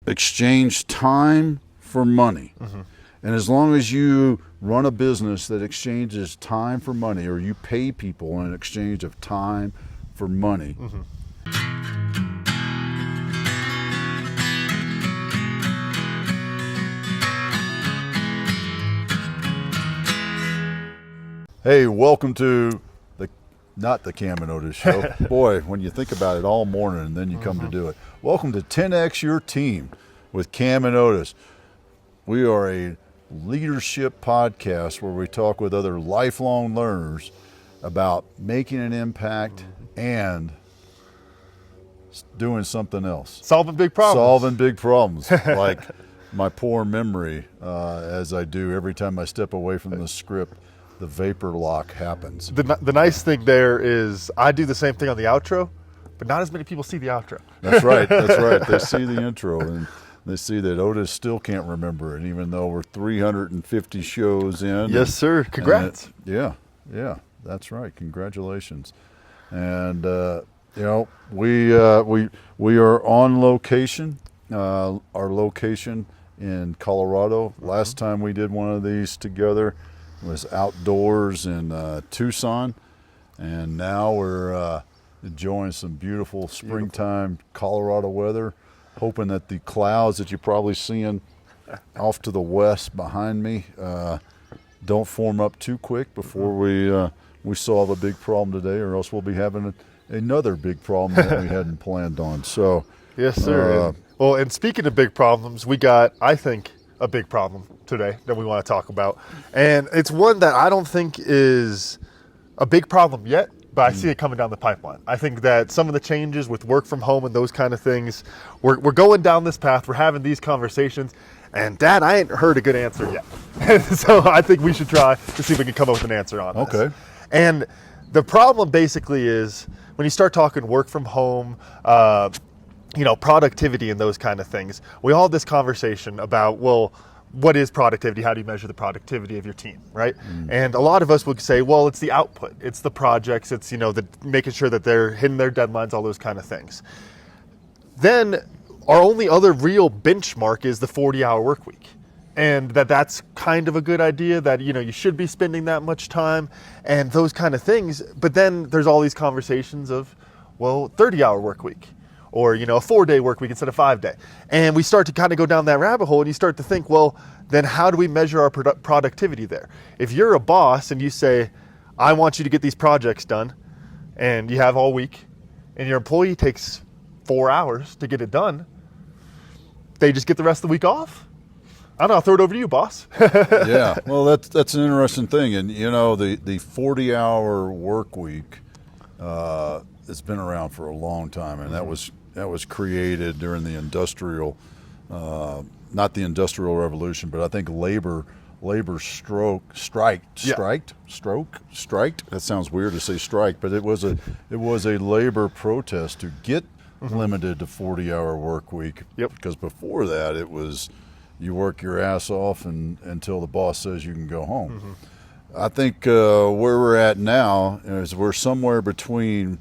exchange time for money. And as long as you run a business that exchanges time for money, or you pay people in exchange of time for money, Hey, welcome to not the Camden and Otis show. Boy, when you think about it all morning and then you come to do it. Welcome to 10X Your Team with Camden and Otis. We are a leadership podcast where we talk with other lifelong learners about making an impact and doing something else. Solving big problems. Solving big problems, like my poor memory, as I do every time I step away from the script. The vapor lock happens. The nice thing there is I do the same thing on the outro, but not as many people see the outro. That's right. That's right. They see the intro and they see that Otis still can't remember it, even though we're 350 shows in. Yes, sir. Congrats. Yeah. That's right. Congratulations. And we are on location. Our location in Colorado. Last time we did one of these together was outdoors in Tucson, and now we're enjoying some beautiful springtime Colorado weather, hoping that the clouds that you're probably seeing off to the west behind me don't form up too quick before we solve a big problem today, or else we'll be having another big problem that we hadn't planned on. So yes, sir. Well, and speaking of big problems, we got, I think, a big problem today that we want to talk about. And it's one that I don't think is a big problem yet, but I see it coming down the pipeline. I think that some of the changes with work from home and those kind of things, we're going down this path, we're having these conversations, and Dad, I ain't heard a good answer yet. So I think we should try to see if we can come up with an answer on this. Okay. And the problem basically is when you start talking work from home, productivity and those kind of things, we all have this conversation about, well, what is productivity? How do you measure the productivity of your team, right? And a lot of us would say, well, it's the output, it's the projects, it's, the making sure that they're hitting their deadlines, all those kind of things. Then our only other real benchmark is the 40-hour work week. And that's kind of a good idea, that, you should be spending that much time and those kind of things. But then there's all these conversations of, well, 30-hour work week. Or, a 4-day work week instead of 5-day. And we start to kind of go down that rabbit hole, and you start to think, well, then how do we measure our productivity there? If you're a boss and you say, I want you to get these projects done, and you have all week, and your employee takes 4 hours to get it done, they just get the rest of the week off? I don't know, I'll throw it over to you, boss. Yeah, well, that's an interesting thing. And, the 40-hour work week, it's been around for a long time, and that was created during the industrial, not the Industrial Revolution, but I think labor striked. That sounds weird to say strike, but it was a labor protest to get limited to 40-hour work week. Yep. Because before that, it was you work your ass off until the boss says you can go home. I think where we're at now is we're somewhere between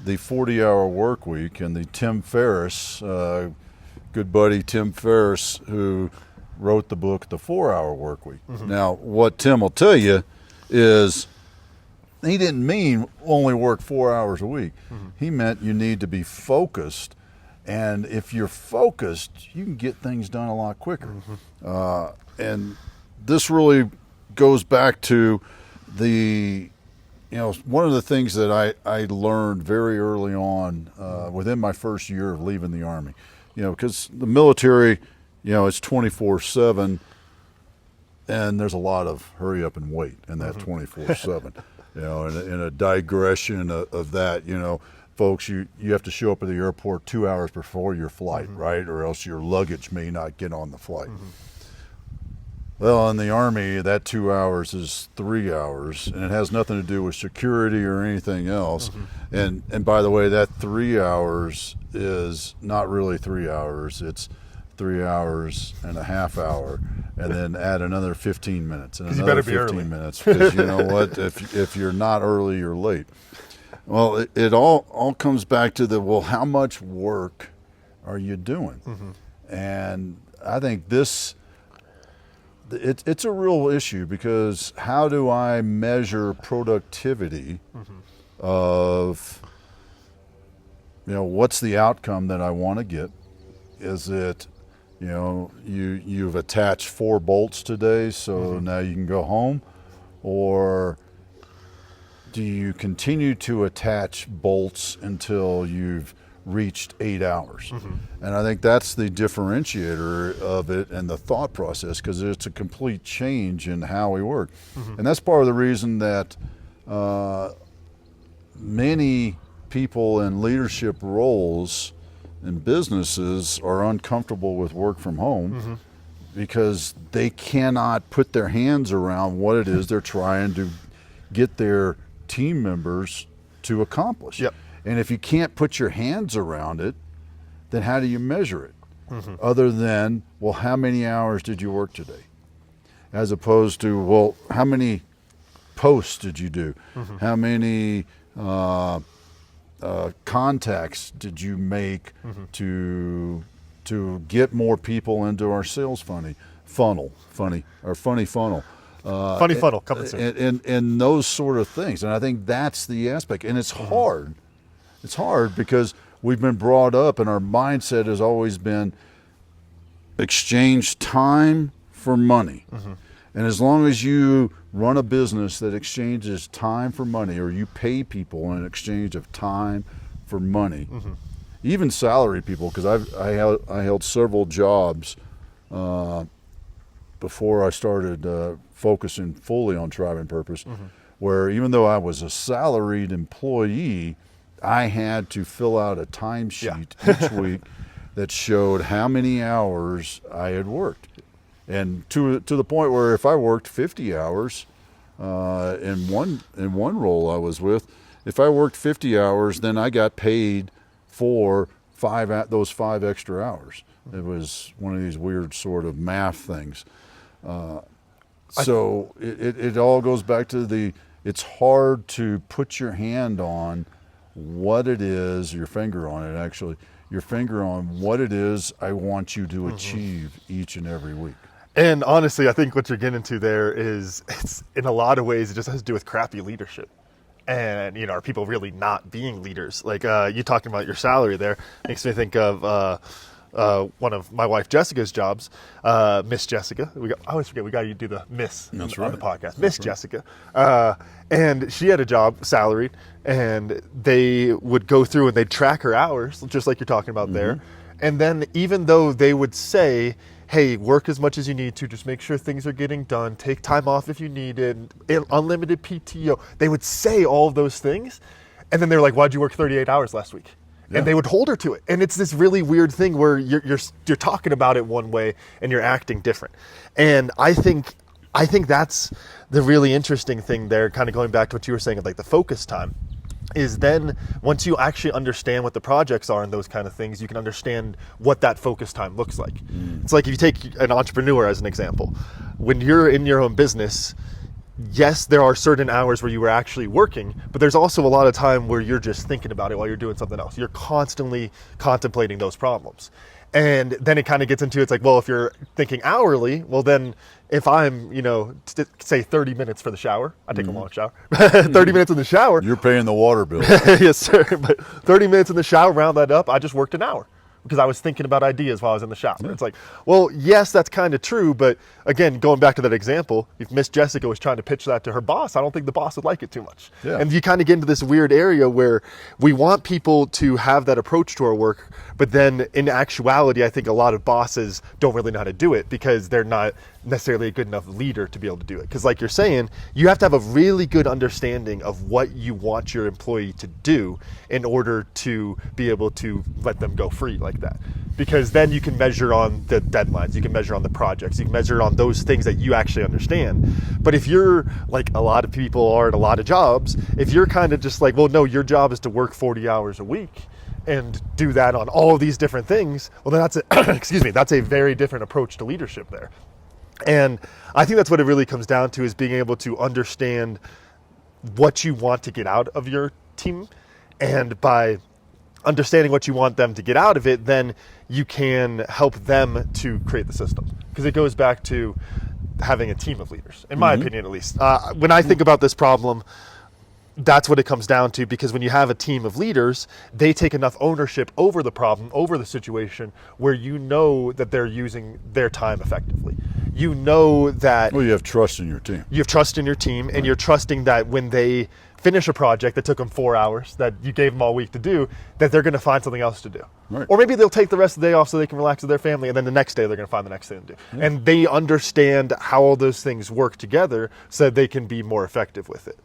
the 40-hour work week and the Tim Ferriss, good buddy Tim Ferriss, who wrote the book, The 4-Hour Work Week. Now, what Tim will tell you is he didn't mean only work 4 hours a week. He meant you need to be focused, and if you're focused, you can get things done a lot quicker. And this really goes back to one of the things that I learned very early on within my first year of leaving the Army, because the military, it's 24/7, and there's a lot of hurry up and wait in that 24/7. In a digression of that, folks, you have to show up at the airport 2 hours before your flight, right? Or else your luggage may not get on the flight. Well, in the Army, that 2 hours is 3 hours, and it has nothing to do with security or anything else. And by the way, that 3 hours is not really 3 hours. It's 3 hours and a half hour, and then add another 15 minutes and another 15 minutes. Because you know what? If you're not early, you're late. Well, it all comes back to how much work are you doing? And I think it's a real issue, because how do I measure productivity of, what's the outcome that I want to get? Is it, you've attached 4 bolts today, so now you can go home? Or do you continue to attach bolts until you've reached 8 hours? And I think that's the differentiator of it and the thought process, because it's a complete change in how we work. And that's part of the reason that many people in leadership roles in businesses are uncomfortable with work from home, because they cannot put their hands around what it is they're trying to get their team members to accomplish. Yep. And if you can't put your hands around it, then how do you measure it? Other than, well, how many hours did you work today? As opposed to, well, how many posts did you do? How many contacts did you make to get more people into our sales funny funnel? Funny funnel. Funny funnel, coming soon. And those sort of things. And I think that's the aspect. And it's hard. It's hard because we've been brought up, and our mindset has always been exchange time for money. And as long as you run a business that exchanges time for money, or you pay people in exchange of time for money, even salary people, because I held several jobs before I started focusing fully on Tribe and Purpose, where even though I was a salaried employee, I had to fill out a timesheet each week that showed how many hours I had worked. And to the point where if I worked 50 hours in one role I was with, if I worked 50 hours, then I got paid for those 5 extra hours. It was one of these weird sort of math things. So it all goes back to it's hard to put your hand on what it is, your finger on it actually, your finger on what it is I want you to achieve each and every week. And honestly, I think what you're getting into there is, it's in a lot of ways, it just has to do with crappy leadership. And, are people really not being leaders? Like you talking about your salary there makes me think of one of my wife Jessica's jobs, Miss Jessica. I always forget, we got to do the Miss on the podcast. Miss Jessica. And she had a job, salaried, and they would go through and they'd track her hours, just like you're talking about there. And then even though they would say, hey, work as much as you need to, just make sure things are getting done, take time off if you need it, unlimited PTO. They would say all of those things, and then they're like, why'd you work 38 hours last week? Yeah. And they would hold her to it. And it's this really weird thing where you're talking about it one way and you're acting different. And I think that's the really interesting thing there, kind of going back to what you were saying of like the focus time. Is then once you actually understand what the projects are and those kind of things, you can understand what that focus time looks like. It's like if you take an entrepreneur as an example, when you're in your own business, yes, there are certain hours where you are actually working, but there's also a lot of time where you're just thinking about it while you're doing something else. You're constantly contemplating those problems. And then it kind of gets into, it's like, well, if you're thinking hourly, well then if I'm, say 30 minutes for the shower, I take a long shower, 30 minutes in the shower. You're paying the water bill. Yes, sir. But 30 minutes in the shower, round that up, I just worked an hour because I was thinking about ideas while I was in the shower. It's like, well, yes, that's kind of true. But again, going back to that example, if Miss Jessica was trying to pitch that to her boss, I don't think the boss would like it too much. Yeah. And you kind of get into this weird area where we want people to have that approach to our work, but then in actuality, I think a lot of bosses don't really know how to do it because they're not necessarily a good enough leader to be able to do it. Because like you're saying, you have to have a really good understanding of what you want your employee to do in order to be able to let them go free like that. Because then you can measure on the deadlines, you can measure on the projects, you can measure on those things that you actually understand. But if you're like a lot of people are at a lot of jobs, if you're kind of just like, well, no, your job is to work 40 hours a week and do that on all of these different things, well, then that's a very different approach to leadership there. And I think that's what it really comes down to, is being able to understand what you want to get out of your team. And by understanding what you want them to get out of it, then you can help them to create the system. Because it goes back to having a team of leaders, in my opinion, at least. When I think about this problem, that's what it comes down to, because when you have a team of leaders, they take enough ownership over the problem, over the situation, where you know that they're using their time effectively. You know that... Well, you have trust in your team. You have trust in your team, and you're trusting that when they finish a project that took them 4 hours, that you gave them all week to do, that they're going to find something else to do. Right. Or maybe they'll take the rest of the day off so they can relax with their family, and then the next day they're going to find the next thing to do. Yeah. And they understand how all those things work together so that they can be more effective with it.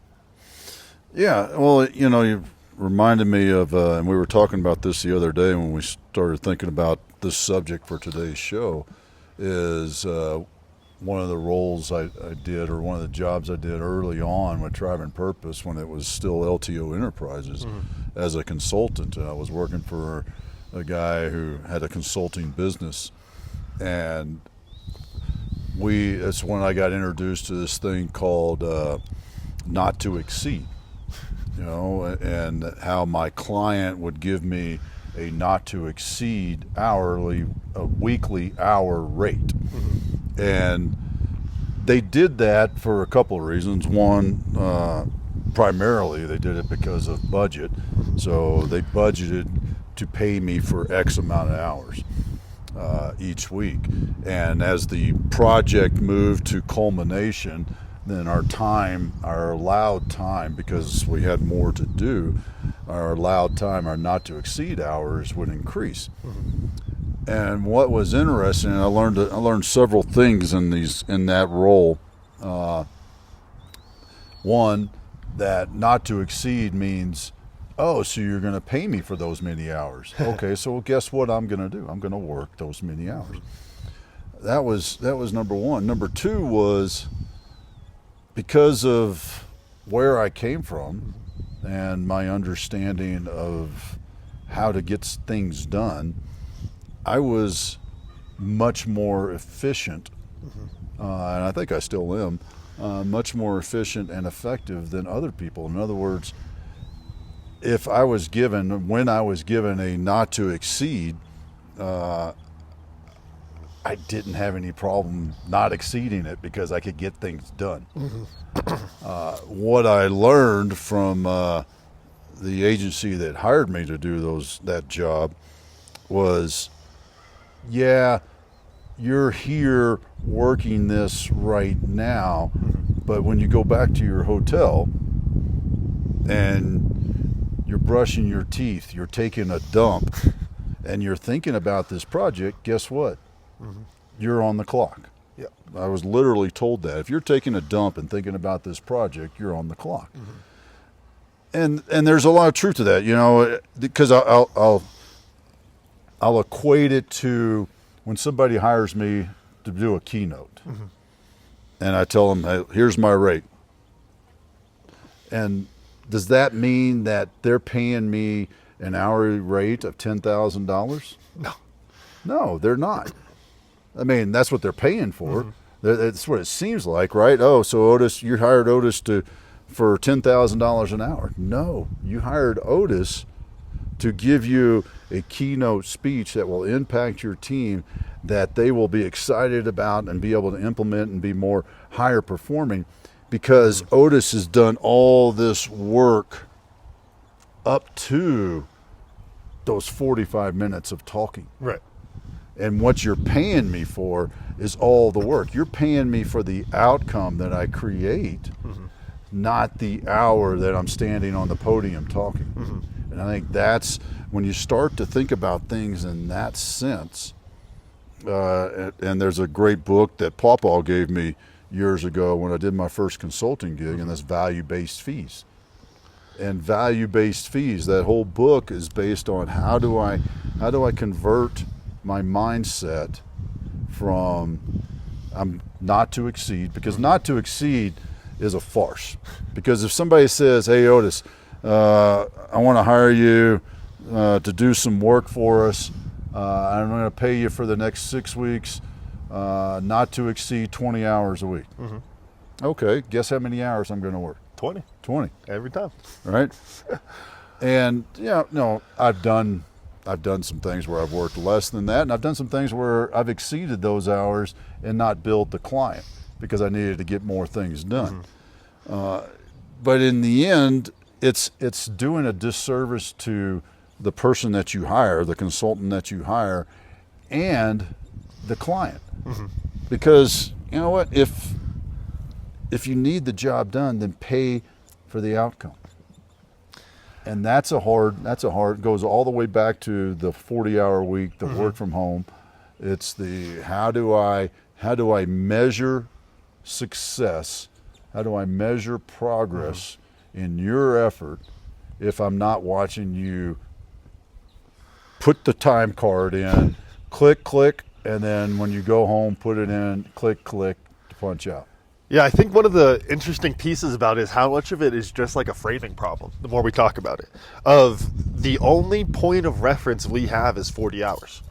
Yeah, well, you reminded me of, and we were talking about this the other day when we started thinking about this subject for today's show, is one of the roles I did, or one of the jobs I did early on with Tribe and Purpose when it was still LTO Enterprises as a consultant. I was working for a guy who had a consulting business, and it's when I got introduced to this thing called not to exceed. And how my client would give me a not to exceed weekly hour rate. And they did that for a couple of reasons. One, primarily they did it because of budget. So they budgeted to pay me for X amount of hours each week. And as the project moved to culmination, then our allowed time, because we had more to do, our allowed time, our not to exceed hours would increase. And what was interesting, I learned several things in that role. One, that not to exceed means, oh, so you're going to pay me for those many hours. Okay, so guess what I'm going to do? I'm going to work those many hours. That was number one. Number two was, because of where I came from and my understanding of how to get things done, I was much more efficient, and I think I still am, much more efficient and effective than other people. In other words, when I was given a not to exceed, I didn't have any problem not exceeding it because I could get things done. What I learned from the agency that hired me to do that job was, yeah, you're here working this right now, but when you go back to your hotel and you're brushing your teeth, you're taking a dump, and you're thinking about this project, guess what? You're on the clock. Yeah. I was literally told that. If you're taking a dump and thinking about this project, you're on the clock. And there's a lot of truth to that, because I'll equate it to when somebody hires me to do a keynote. And I tell them, hey, here's my rate. And does that mean that they're paying me an hourly rate of $10,000? No. No, they're not. I mean, that's what they're paying for. That's what it seems like, right? Oh, so Otis, you hired Otis for $10,000 an hour. No, you hired Otis to give you a keynote speech that will impact your team, that they will be excited about and be able to implement and be more higher performing, because Otis has done all this work up to those 45 minutes of talking. Right. And what you're paying me for is all the work. You're paying me for the outcome that I create, not the hour that I'm standing on the podium talking. And I think that's when you start to think about things in that sense. And there's a great book that Pawpaw gave me years ago when I did my first consulting gig, and that's Value-Based Fees. And value-based fees, that whole book is based on how do I convert my mindset from not to exceed, because not to exceed is a farce. Because if somebody says, hey, Otis, I want to hire you to do some work for us, I'm going to pay you for the next 6 weeks, not to exceed 20 hours a week. Okay, guess how many hours I'm going to work? 20. 20. Every time. Right? And no, I've done some things where I've worked less than that, and I've done some things where I've exceeded those hours and not billed the client because I needed to get more things done. But in the end, it's doing a disservice to the person that you hire, the consultant that you hire, and the client. Because you know what, if you need the job done, then pay for the outcome. And that's a hard, goes all the way back to the 40-hour week, the work from home. It's the how do I measure success? How do I measure progress in your effort if I'm not watching you put the time card in, click, and then when you go home, put it in, click to punch out? Yeah, I think one of the interesting pieces about it is how much of it is just like a framing problem, the more we talk about it, of the only point of reference we have is 40 hours.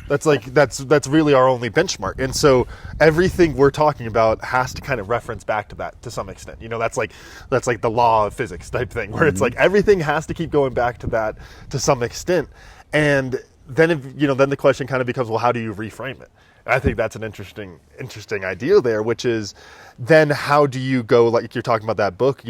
That's really our only benchmark. And so everything we're talking about has to kind of reference back to that to some extent. That's like the law of physics type thing, where it's like everything has to keep going back to that to some extent. And then then the question kind of becomes, well, how do you reframe it? And I think that's an interesting idea there, which is then how do you go, like you're talking about that book,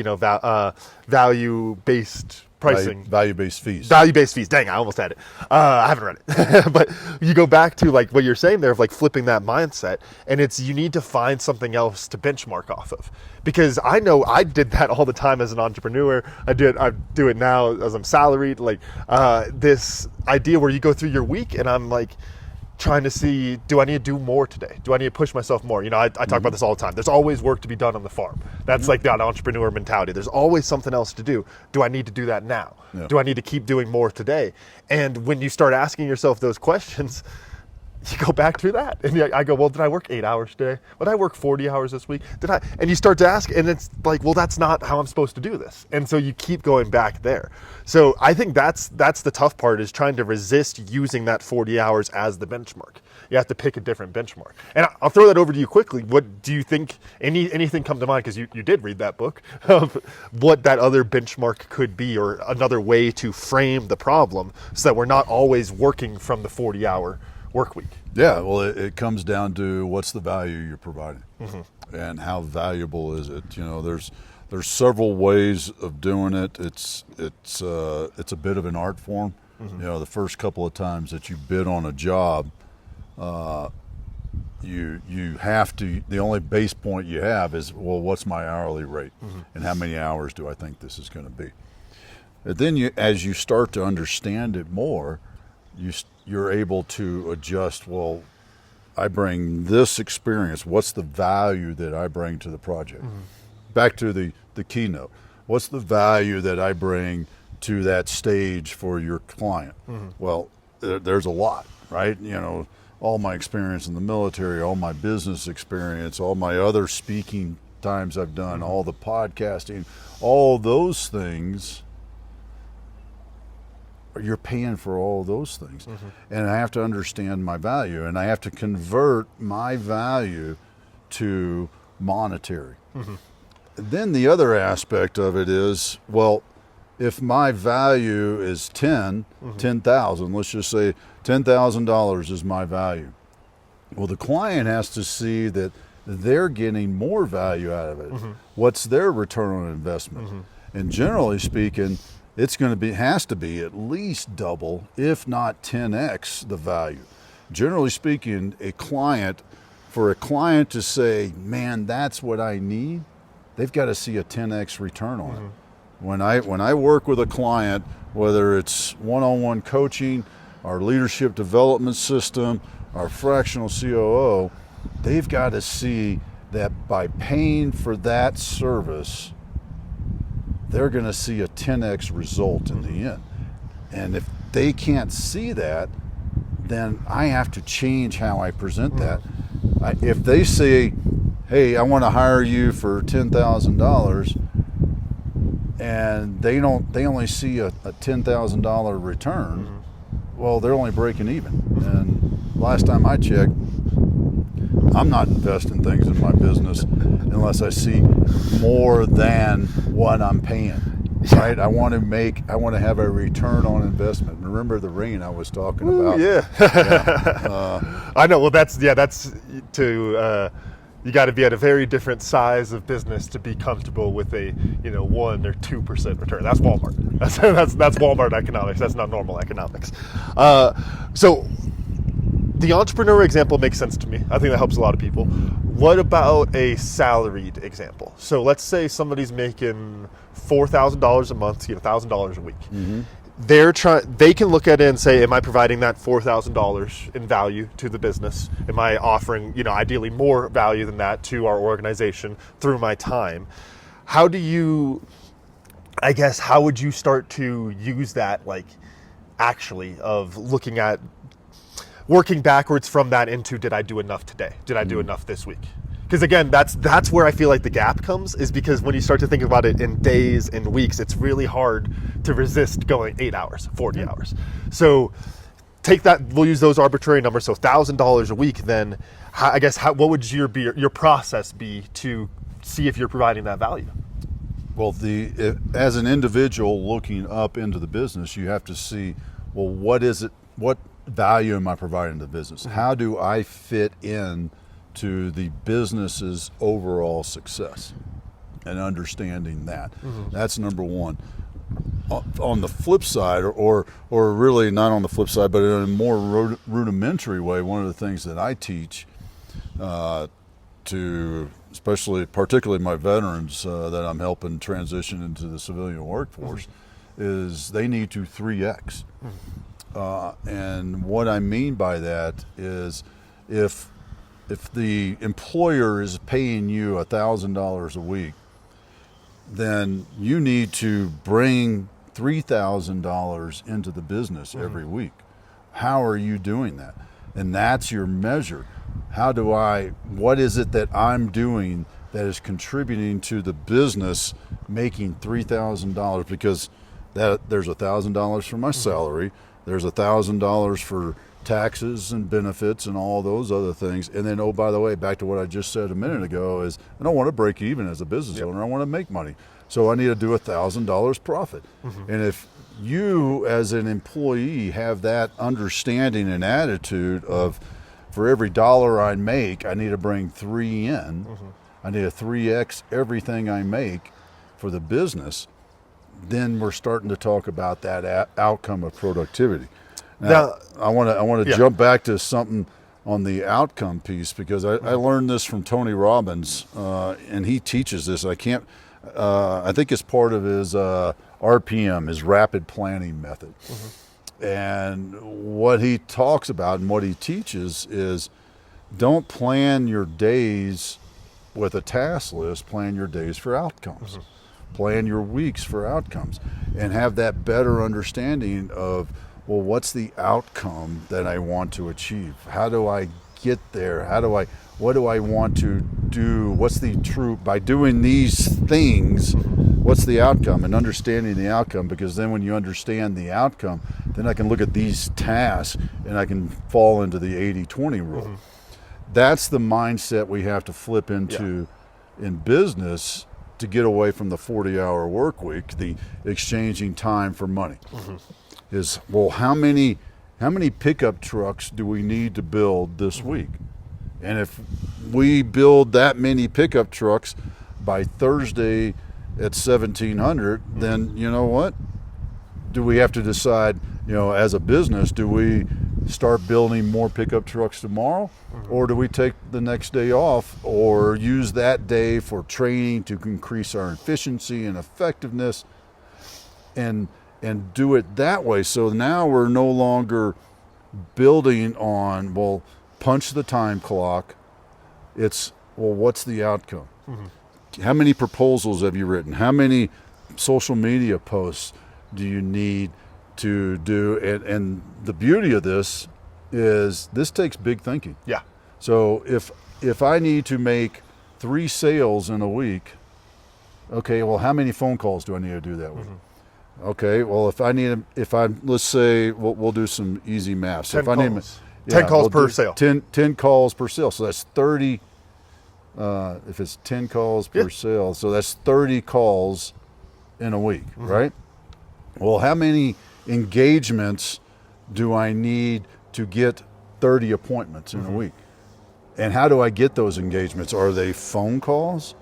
value-based pricing. Value-based fees. Value-based fees. Dang, I almost had it. I haven't read it. But you go back to like what you're saying there of like flipping that mindset, and it's you need to find something else to benchmark off of. Because I know I did that all the time as an entrepreneur. I do it now as I'm salaried. Like this idea where you go through your week and I'm like, trying to see, do I need to do more today? Do I need to push myself more? I talk about this all the time. There's always work to be done on the farm. That's like that entrepreneur mentality. There's always something else to do. Do I need to do that now? Yeah. Do I need to keep doing more today? And when you start asking yourself those questions, you go back to that. And I go, well, did I work 8 hours today? Did I work 40 hours this week? And you start to ask, and it's like, well, that's not how I'm supposed to do this. And so you keep going back there. So I think that's the tough part, is trying to resist using that 40 hours as the benchmark. You have to pick a different benchmark. And I'll throw that over to you quickly. What do you think, anything come to mind, because you did read that book, of what that other benchmark could be, or another way to frame the problem so that we're not always working from the 40-hour work week? Yeah, well, it comes down to what's the value you're providing, and how valuable is it. There's several ways of doing it. It's a bit of an art form. The first couple of times that you bid on a job, you have to. The only base point you have is, well, what's my hourly rate, and how many hours do I think this is going to be? And then as you start to understand it more, you're able to adjust. Well, I bring this experience. What's the value that I bring to the project? Back to the keynote. What's the value that I bring to that stage for your client? Well, there's a lot, right? All my experience in the military, all my business experience, all my other speaking times I've done, all the podcasting, all those things. You're paying for all those things. And I have to understand my value, and I have to convert my value to monetary. Then the other aspect of it is, well, if my value is 10,000, let's just say $10,000 is my value. Well, the client has to see that they're getting more value out of it. What's their return on investment? And generally speaking, it's going to has to be at least double, if not 10x the value. Generally speaking, for a client to say, man, that's what I need, they've got to see a 10x return on it. When I work with a client, whether it's one-on-one coaching, our leadership development system, our fractional COO, they've got to see that by paying for that service, they're going to see a 10x result in the end. And if they can't see that, then I have to change how I present that. If they say, hey, I want to hire you for $10,000, and they only see a $10,000 return, well, they're only breaking even. And last time I checked, I'm not investing things in my business unless I see more than what I'm paying. right? I want to have a return on investment. Remember the ring I was talking about? Yeah. I know. Well, that's to, you got to be at a very different size of business to be comfortable with a 1 or 2% return. That's Walmart. That's Walmart economics. That's not normal economics. So the entrepreneur example makes sense to me. I think that helps a lot of people. What about a salaried example? So let's say somebody's making $4,000 a month, $1,000 a week. Mm-hmm. They can look at it and say, am I providing that $4,000 in value to the business? Am I offering, ideally more value than that to our organization through my time? How would you start to use that, actually, of looking at working backwards from that into, did I do enough today? Did I do enough this week? Because again, that's where I feel like the gap comes, is because when you start to think about it in days and weeks, it's really hard to resist going 8 hours, 40 hours. So take that, we'll use those arbitrary numbers. So $1,000 a week, then what would your process be to see if you're providing that value? Well, as an individual looking up into the business, you have to see, well, what value am I providing to the business? How do I fit in to the business's overall success, and understanding that? That's number one. On the flip side, or really not on the flip side, but in a more rudimentary way, one of the things that I teach to particularly my veterans that I'm helping transition into the civilian workforce is they need to 3X. And what I mean by that is if the employer is paying you $1,000 a week, then you need to bring $3,000 into the business every week. How are you doing that? And that's your measure. What is it that I'm doing that is contributing to the business making $3,000? Because there's $1,000 for my salary, there's $1,000 for taxes and benefits and all those other things. And then, oh, by the way, back to what I just said a minute ago, is I don't want to break even as a business owner. I want to make money. So I need to do $1,000 profit. And if you as an employee have that understanding and attitude of, for every dollar I make, I need to bring 3 in. I need to 3X everything I make for the business. Then we're starting to talk about that outcome of productivity. Now, I want to jump back to something on the outcome piece, because I learned this from Tony Robbins, and he teaches this. I think it's part of his RPM, his rapid planning method. And what he talks about and what he teaches is, don't plan your days with a task list, plan your days for outcomes. Plan your weeks for outcomes, and have that better understanding of, well, what's the outcome that I want to achieve? How do I get there? What do I want to do? By doing these things, what's the outcome? And understanding the outcome, because then when you understand the outcome, then I can look at these tasks and I can fall into the 80-20 rule. That's the mindset we have to flip into in business to get away from the 40-hour work week, the exchanging time for money. Is, well, how many pickup trucks do we need to build this week? And if we build that many pickup trucks by Thursday at 1,700, then you know what? Do we have to decide, as a business, do we start building more pickup trucks tomorrow? Or do we take the next day off, or use that day for training to increase our efficiency and effectiveness, and do it that way? So now we're no longer building on, well, punch the time clock. It's, well, what's the outcome? How many proposals have you written? How many social media posts do you need to do? And the beauty of this is this takes big thinking. Yeah. So if I need to make 3 sales in a week, okay, well, how many phone calls do I need to do that week? Okay, well, let's say we'll do some easy math. So 10 calls per sale. 10 calls per sale. So that's 30. If it's 10 calls per sale, so that's 30 calls in a week, right? Well, how many engagements do I need to get 30 appointments in a week? And how do I get those engagements? Are they phone calls?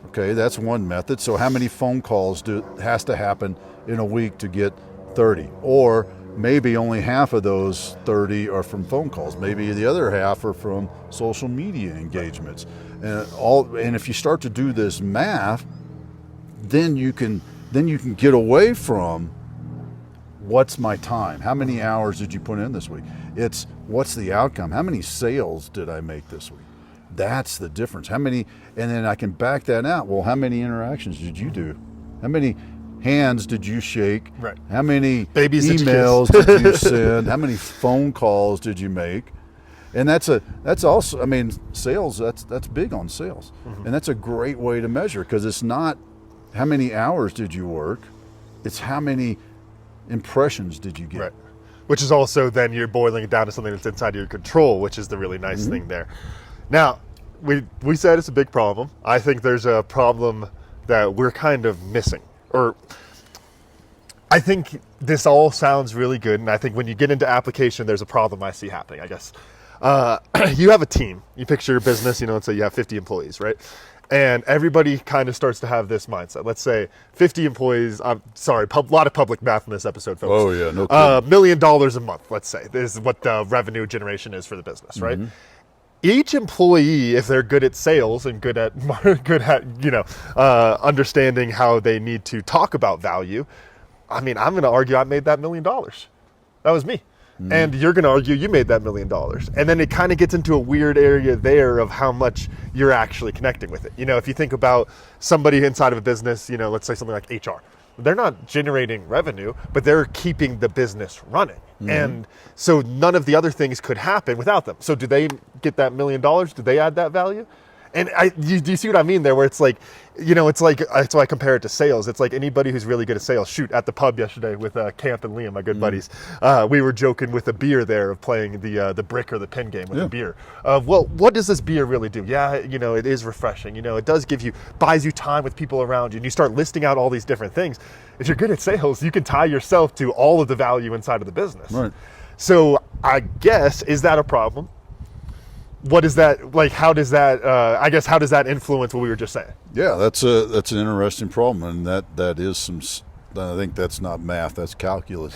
Okay, that's one method. So how many phone calls has to happen in a week to get 30? Or maybe only half of those 30 are from phone calls. Maybe the other half are from social media engagements. And if you start to do this math, then you can get away from what's my time? How many hours did you put in this week? It's what's the outcome? How many sales did I make this week? That's the difference. How many, and then I can back that out. Well, how many interactions did you do? How many hands did you shake? Right. How many Babies emails did you send? How many phone calls did you make? And that's also, I mean, sales, that's big on sales. And that's a great way to measure, because it's not how many hours did you work, it's how many impressions did you get. Right. Which is also then you're boiling it down to something that's inside of your control, which is the really nice thing there. Now, we said it's a big problem. I think there's a problem that we're kind of missing. Or I think this all sounds really good, and I think when you get into application, there's a problem I see happening, I guess. You have a team. You picture your business, let's say you have 50 employees, right? And everybody kind of starts to have this mindset. Let's say 50 employees, I'm sorry, a lot of public math in this episode, folks. Oh, yeah, no kidding. $1 million a month, let's say. This is what the revenue generation is for the business, right? Each employee, if they're good at sales and good at understanding how they need to talk about value, I mean, I'm going to argue I made that $1 million. That was me. And you're going to argue you made that $1 million. And then it kind of gets into a weird area there of how much you're actually connecting with it. If you think about somebody inside of a business, let's say something like HR, they're not generating revenue, but they're keeping the business running. And so none of the other things could happen without them. So do they get that $1 million? Do they add that value? And do you see what I mean there? Where it's like, it's like, that's why I compare it to sales. It's like anybody who's really good at sales. Shoot, at the pub yesterday with Camp and Liam, my good buddies, we were joking with the beer there of playing the brick or the pin game with the beer. Well, what does this beer really do? Yeah, it is refreshing. It does buys you time with people around you, and you start listing out all these different things. If you're good at sales, you can tie yourself to all of the value inside of the business. Right. So I guess, is that a problem? What is that like? How does that? How does that influence what we were just saying? Yeah, that's an interesting problem, and that is some. I think that's not math; that's calculus.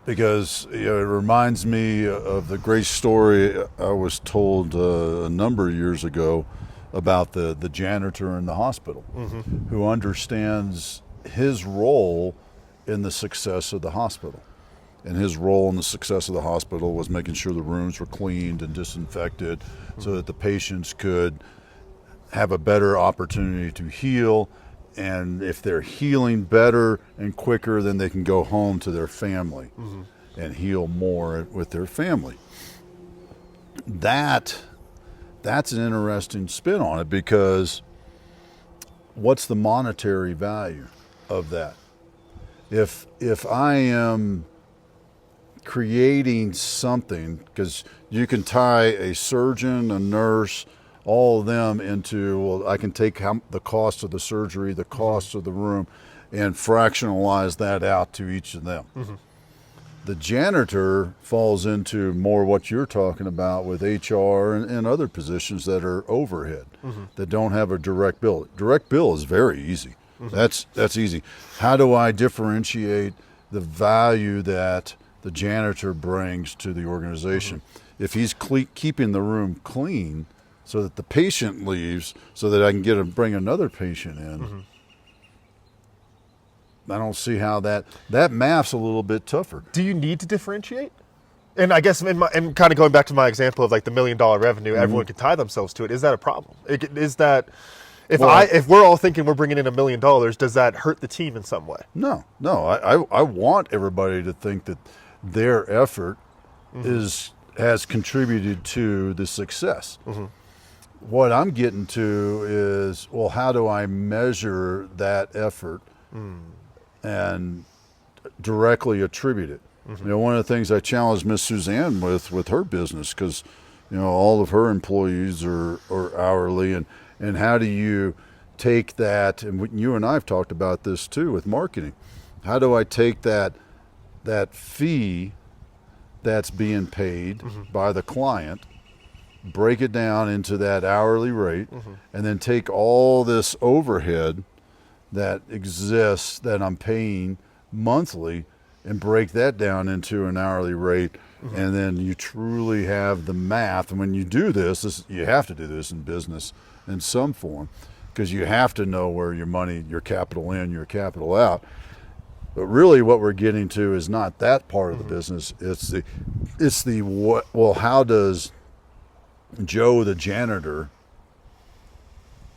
Because it reminds me of the great story I was told a number of years ago about the janitor in the hospital, who understands his role in the success of the hospital. And his role in the success of the hospital was making sure the rooms were cleaned and disinfected so that the patients could have a better opportunity to heal. And if they're healing better and quicker, then they can go home to their family and heal more with their family. That's an interesting spin on it, because what's the monetary value of that? If I am creating something, because you can tie a surgeon, a nurse, all of them into, well, I can take the cost of the surgery, the cost of the room, and fractionalize that out to each of them. The janitor falls into more what you're talking about with HR and other positions that are overhead, that don't have a direct bill. Direct bill is very easy. That's easy. How do I differentiate the value that the janitor brings to the organization? If he's keeping the room clean so that the patient leaves, so that I can bring another patient in, I don't see how that math's a little bit tougher. Do you need to differentiate? And I guess, and kind of going back to my example of like the $1 million revenue, everyone can tie themselves to it. Is that a problem? Is that, if we're all thinking we're bringing in $1 million, does that hurt the team in some way? No. I want everybody to think that their effort has contributed to the success. What I'm getting to is, well, how do I measure that effort and directly attribute it? One of the things I challenged Miss Suzanne with her business, because all of her employees are hourly, and how do you take that, and you and I have talked about this too with marketing. How do I take that fee that's being paid by the client, break it down into that hourly rate, and then take all this overhead that exists that I'm paying monthly and break that down into an hourly rate. And then you truly have the math. And when you do this, you have to do this in business in some form, because you have to know where your money, your capital in, your capital out. But really what we're getting to is not that part of the business. It's the what, well, how does Joe the janitor,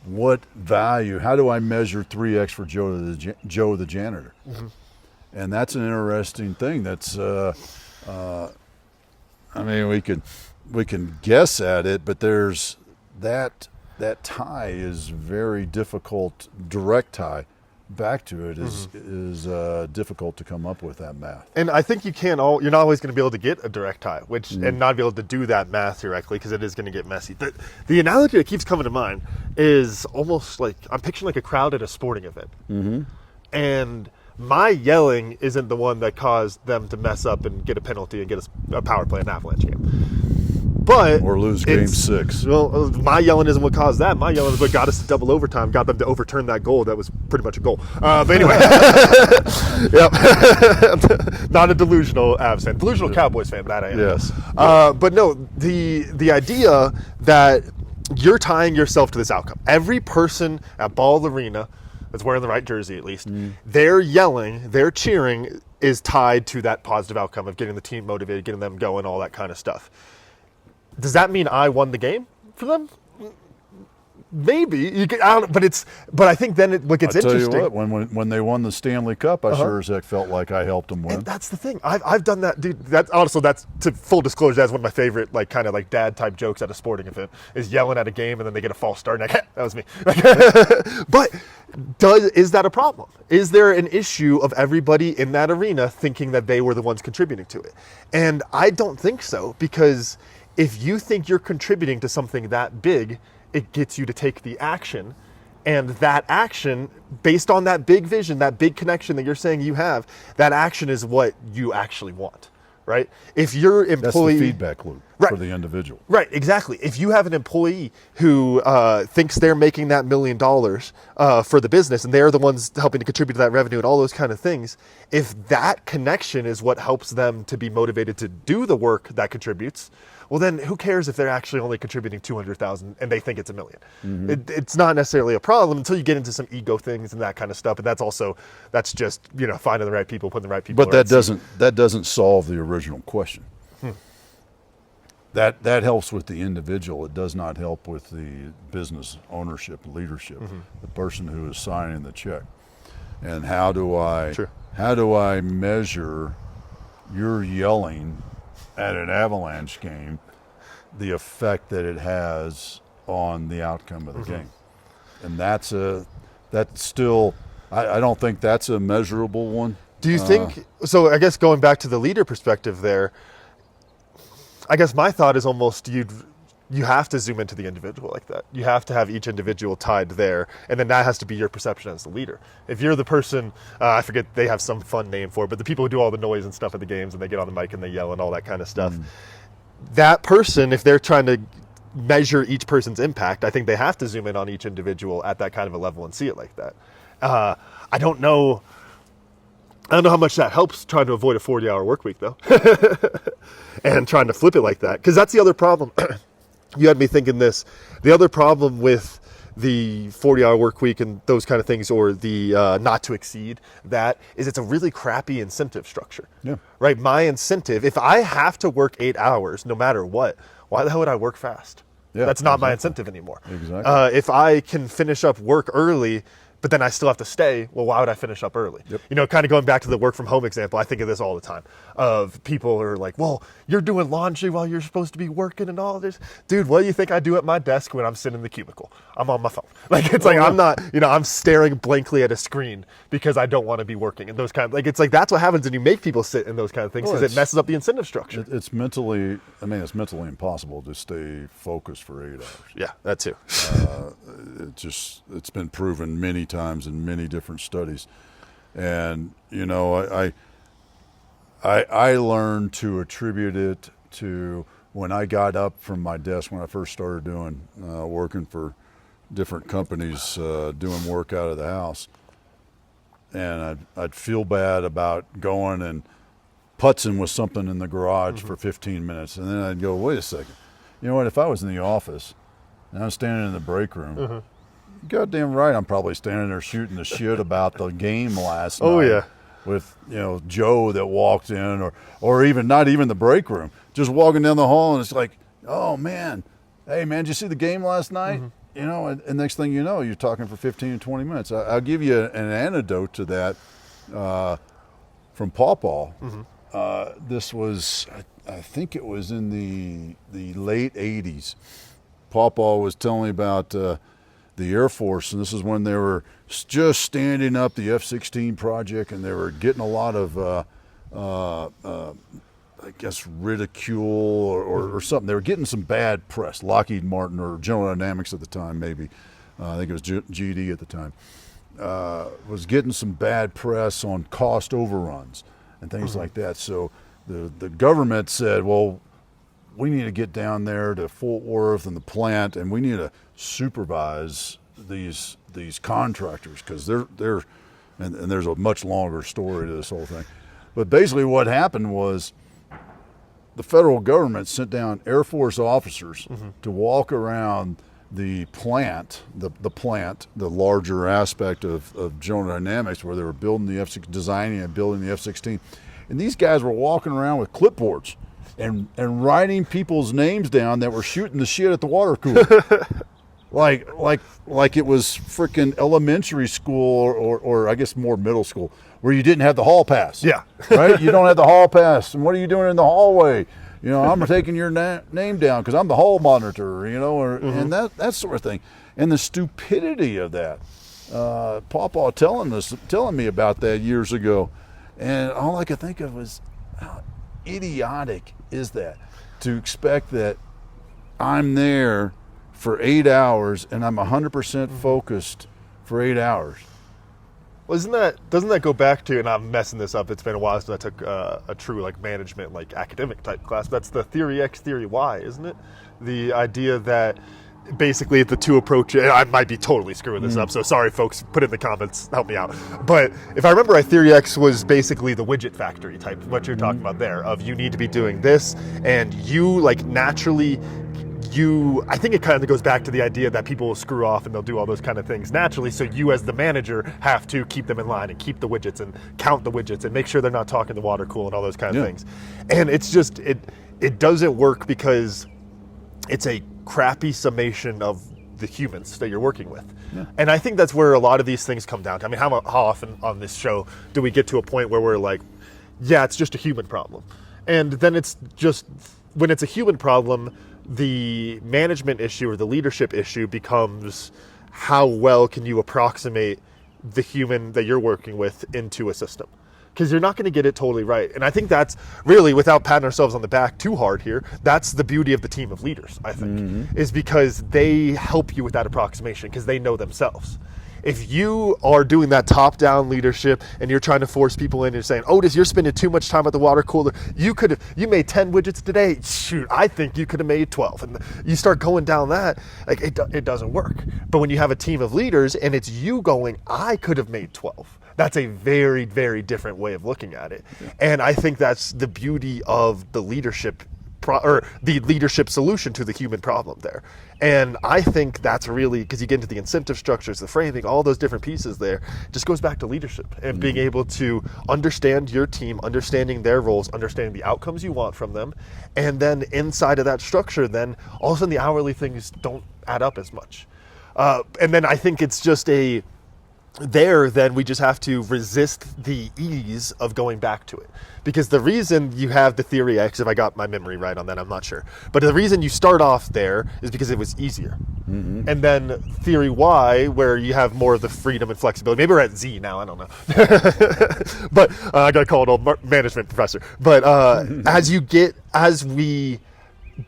what value, how do I measure 3X for Joe the janitor? And that's an interesting thing. That's I mean, we can guess at it, but there's that tie is very difficult. Direct tie back to it is difficult to come up with that math. And I think you're not always going to be able to get a direct tie, and not be able to do that math directly, because it is going to get messy. The analogy that keeps coming to mind is almost like I'm picturing like a crowd at a sporting event, and my yelling isn't the one that caused them to mess up and get a penalty and get a power play, an Avalanche game. But or lose game 6. Well, my yelling isn't what caused that. My yelling is what got us to double overtime, got them to overturn that goal. That was pretty much a goal. But anyway, yep. Not a delusional Avs fan, delusional Cowboys fan. That I am. Yes. But no, the idea that you're tying yourself to this outcome. Every person at Ball Arena that's wearing the right jersey, at least, their yelling, their cheering is tied to that positive outcome of getting the team motivated, getting them going, all that kind of stuff. Does that mean I won the game for them? Maybe. But I think then what gets interesting. Tell you what, when they won the Stanley Cup, I sure as heck felt like I helped them win. And that's the thing. I've done that, dude. That's to full disclosure. That's one of my favorite, like kind of like dad type jokes at a sporting event, is yelling at a game and then they get a false start and like, that was me. But is that a problem? Is there an issue of everybody in that arena thinking that they were the ones contributing to it? And I don't think so, because if you think you're contributing to something that big, it gets you to take the action, and that action, based on that big vision, that big connection that you're saying you have, that action is what you actually want, right? If your employee... That's the feedback loop for the individual. Right, exactly. If you have an employee who thinks they're making that $1 million for the business, and they're the ones helping to contribute to that revenue and all those kind of things, if that connection is what helps them to be motivated to do the work that contributes, well, then who cares if they're actually only contributing $200,000 and they think it's $1 million? It's not necessarily a problem until you get into some ego things and that kind of stuff. And that's just finding the right people, putting the right people. But that doesn't solve the original question. That helps with the individual. It does not help with the business ownership, leadership, the person who is signing the check. And how do I measure your yelling at an Avalanche game, the effect that it has on the outcome of the game? And that's still, I don't think that's a measurable one. Do you think, so I guess going back to the leader perspective there, I guess my thought is almost you have to zoom into the individual like that. You have to have each individual tied there, and then that has to be your perception as the leader. If you're the person, I forget, they have some fun name for it, but the people who do all the noise and stuff at the games, and they get on the mic and they yell and all that kind of stuff, that person, if they're trying to measure each person's impact, I think they have to zoom in on each individual at that kind of a level and see it like that. I don't know how much that helps trying to avoid a 40-hour work week, though, and trying to flip it like that, because that's the other problem. You had me thinking this. The other problem with the 40-hour work week and those kind of things, or the not to exceed that, is it's a really crappy incentive structure. Yeah. Right? My incentive, if I have to work 8 hours no matter what, why the hell would I work fast? Yeah, that's not my incentive anymore. Exactly. If I can finish up work early but then I still have to stay. Well, why would I finish up early? Yep. You know, kind of going back to the work from home example, I think of this all the time of people who are like, well, you're doing laundry while you're supposed to be working and all this. Dude, what do you think I do at my desk when I'm sitting in the cubicle? I'm on my phone. Like, it's like, I'm not, you know, I'm staring blankly at a screen because I don't want to be working and those kind of, like, it's like, that's what happens when you make people sit in those kind of things because it messes up the incentive structure. It's mentally impossible to stay focused for 8 hours. Yeah, that too. It's been proven many times in many different studies. And, you know, I learned to attribute it to when I got up from my desk when I first started doing, working for different companies, doing work out of the house. And I'd feel bad about going and putzing with something in the garage for 15 minutes. And then I'd go, wait a second. You know what? If I was in the office and I'm standing in the break room, goddamn right, I'm probably standing there shooting the shit about the game last night. Oh, yeah. With, you know, Joe that walked in or even not even the break room, just walking down the hall and it's like, oh man, hey man, did you see the game last night? You know, and next thing you know, you're talking for 15 to 20 minutes. I'll give you an anecdote to that from Pawpaw. This was, I think it was in the late 80s. Pawpaw was telling me about the Air Force, and this is when they were just standing up the F-16 project, and they were getting a lot of, I guess, ridicule or something. They were getting some bad press. Lockheed Martin or General Dynamics at the time, maybe. I think it was GD at the time. Was getting some bad press on cost overruns and things like that. So the government said, well, we need to get down there to Fort Worth and the plant, and we need to supervise these contractors because they're and there's a much longer story to this whole thing. But basically what happened was the federal government sent down Air Force officers to walk around the plant, the larger aspect of General Dynamics, where they were building the designing and building the F-16. And these guys were walking around with clipboards and writing people's names down that were shooting the shit at the water cooler. like it was freaking elementary school or I guess more middle school, where you didn't have the hall pass. Yeah. Right? You don't have the hall pass. And what are you doing in the hallway? You know, I'm taking your name down because I'm the hall monitor, you know, and that sort of thing. And the stupidity of that. Pawpaw telling me about that years ago. And all I could think of was how idiotic is that to expect that I'm there for 8 hours and I'm 100% focused for 8 hours. Well, doesn't that go back to, and I'm messing this up, it's been a while since I took a true like management, like academic type class. That's the theory X, theory Y, isn't it? The idea that basically the two approaches, I might be totally screwing this up, so sorry folks, put it in the comments, help me out. But if I remember right, theory X was basically the widget factory type, what you're talking about there, of you need to be doing this, and you like naturally, I think it kind of goes back to the idea that people will screw off and they'll do all those kind of things naturally, so you as the manager have to keep them in line and keep the widgets and count the widgets and make sure they're not talking the water cool and all those kind of things. And it's just, it doesn't work because it's a crappy summation of the humans that you're working with. And I think that's where a lot of these things come down to. I mean, how often on this show do we get to a point where we're like, yeah, it's just a human problem. And then it's just, when it's a human problem, the management issue or the leadership issue becomes how well can you approximate the human that you're working with into a system, because you're not going to get it totally right. And I think that's really, without patting ourselves on the back too hard here, that's the beauty of the team of leaders, I think, is because they help you with that approximation because they know themselves. If you are doing that top-down leadership and you're trying to force people in and you're saying, Otis, you're spending too much time at the water cooler. You made 10 widgets today. Shoot, I think you could have made 12. And you start going down that, like it doesn't work. But when you have a team of leaders and it's you going, I could have made 12. That's a very, very different way of looking at it. And I think that's the beauty of the leadership or the leadership solution to the human problem there. And I think that's really, because you get into the incentive structures, the framing, all those different pieces there, just goes back to leadership and being able to understand your team, understanding their roles, understanding the outcomes you want from them. And then inside of that structure, then all of a sudden the hourly things don't add up as much. And then I think it's just then we just have to resist the ease of going back to it. Because the reason you have the theory X, if I got my memory right on that, I'm not sure. But the reason you start off there is because it was easier. Mm-hmm. And then theory Y, where you have more of the freedom and flexibility. Maybe we're at Z now, I don't know. But I got called old management professor. But as we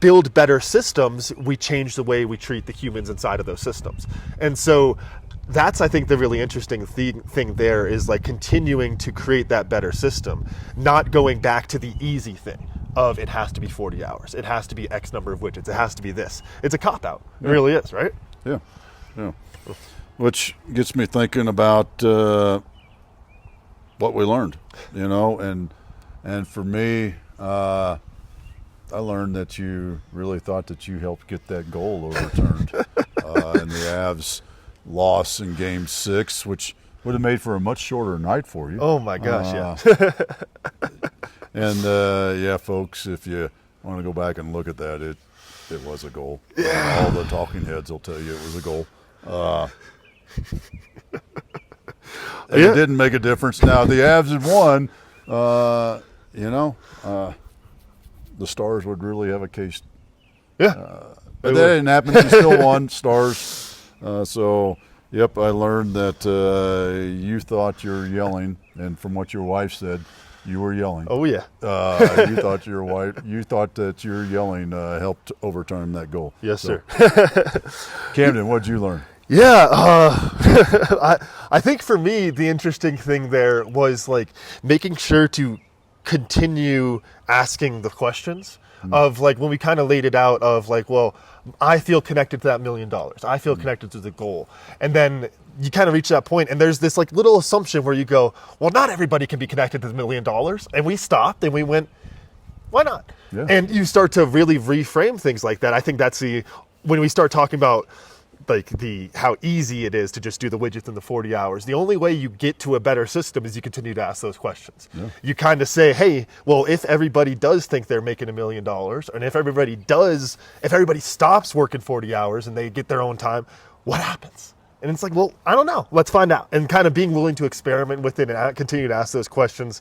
build better systems, we change the way we treat the humans inside of those systems. And so that's, I think, the really interesting thing there is like continuing to create that better system, not going back to the easy thing of it has to be 40 hours. It has to be X number of widgets. It has to be this. It's a cop-out. It really is, right? Yeah. Yeah. Which gets me thinking about what we learned, and for me, I learned that you really thought that you helped get that goal overturned in the Avs loss in Game 6, which would have made for a much shorter night for you. Oh my gosh, yeah. And folks, if you want to go back and look at that, it was a goal. All the talking heads will tell you it was a goal. It didn't make a difference. Now the Avs had won. The Stars would really have a case. Yeah, but that didn't happen. They still won. Stars. I learned that you thought you're yelling, and from what your wife said, you were yelling. Oh yeah. You thought that your yelling helped overturn that goal. Yes, sir. Camden, what did you learn? Yeah, I think for me the interesting thing there was like making sure to continue asking the questions. Of like when we kind of laid it out of like, well, I feel connected to that $1 million. I feel connected to the goal. And then you kind of reach that point and there's this like little assumption where you go, well, not everybody can be connected to the $1 million. And we stopped and we went, why not? Yeah. And you start to really reframe things like that. I think that's when we start talking about like how easy it is to just do the widgets in the 40 hours. The only way you get to a better system is you continue to ask those questions. Yeah. You kind of say, hey, well, if everybody does think they're making $1 million, and if everybody stops working 40 hours and they get their own time, what happens? And it's like, well, I don't know. Let's find out. And kind of being willing to experiment with it and continue to ask those questions.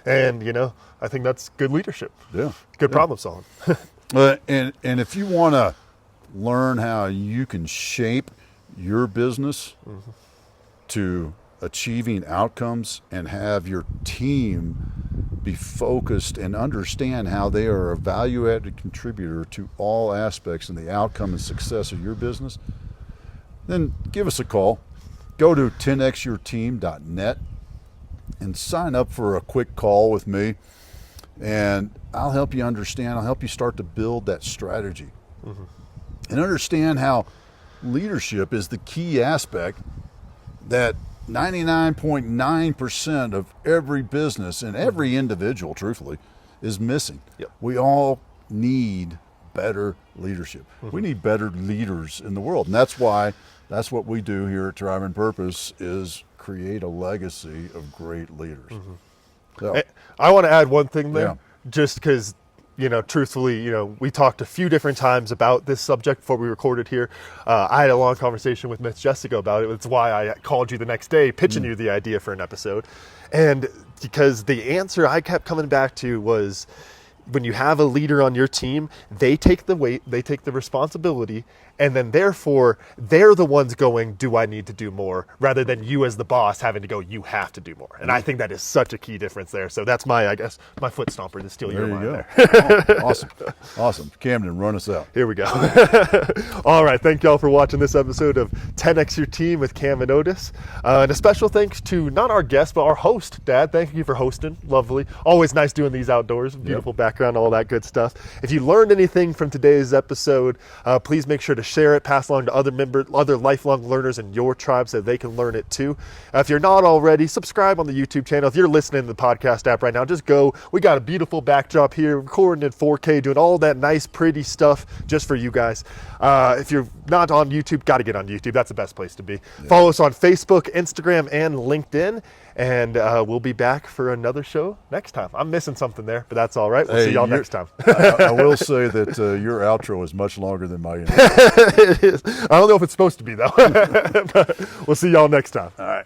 And, I think that's good leadership. Yeah. Good problem solving. And if you want to learn how you can shape your business to achieving outcomes and have your team be focused and understand how they are a value-added contributor to all aspects in the outcome and success of your business, then give us a call. Go to 10xyourteam.net and sign up for a quick call with me, and I'll help you understand. I'll help you start to build that strategy. And understand how leadership is the key aspect that 99.9% of every business and every individual, truthfully, is missing. Yep. We all need better leadership. We need better leaders in the world. And that's what we do here at Driving Purpose is create a legacy of great leaders. So, I want to add one thing there, just because truthfully, we talked a few different times about this subject before we recorded here. I had a long conversation with Miss Jessica about it. It's why I called you the next day, pitching you the idea for an episode. And because the answer I kept coming back to was when you have a leader on your team, they take the weight, they take the responsibility, and then therefore they're the ones going, do I need to do more? Rather than you as the boss having to go, you have to do more. And I think that is such a key difference there. So that's my foot stomper to steal your mind there. Awesome. Camden, run us out. Here we go. All right. Thank y'all for watching this episode of 10X Your Team with Cam and Otis. And a special thanks to not our guest, but our host, Dad. Thank you for hosting. Lovely. Always nice doing these outdoors. Beautiful background, all that good stuff. If you learned anything from today's episode, please make sure to share it, pass along to other lifelong learners in your tribe so they can learn it too. If you're not already, subscribe on the YouTube channel. If you're listening to the podcast app right now, just go. We got a beautiful backdrop here, recording in 4K, doing all that nice, pretty stuff just for you guys. If you're not on YouTube, got to get on YouTube. That's the best place to be. Follow us on Facebook, Instagram, and LinkedIn. And we'll be back for another show next time. I'm missing something there, but that's all right. We'll see y'all next time. I will say that your outro is much longer than my intro. It is. I don't know if it's supposed to be, though. But we'll see y'all next time. All right.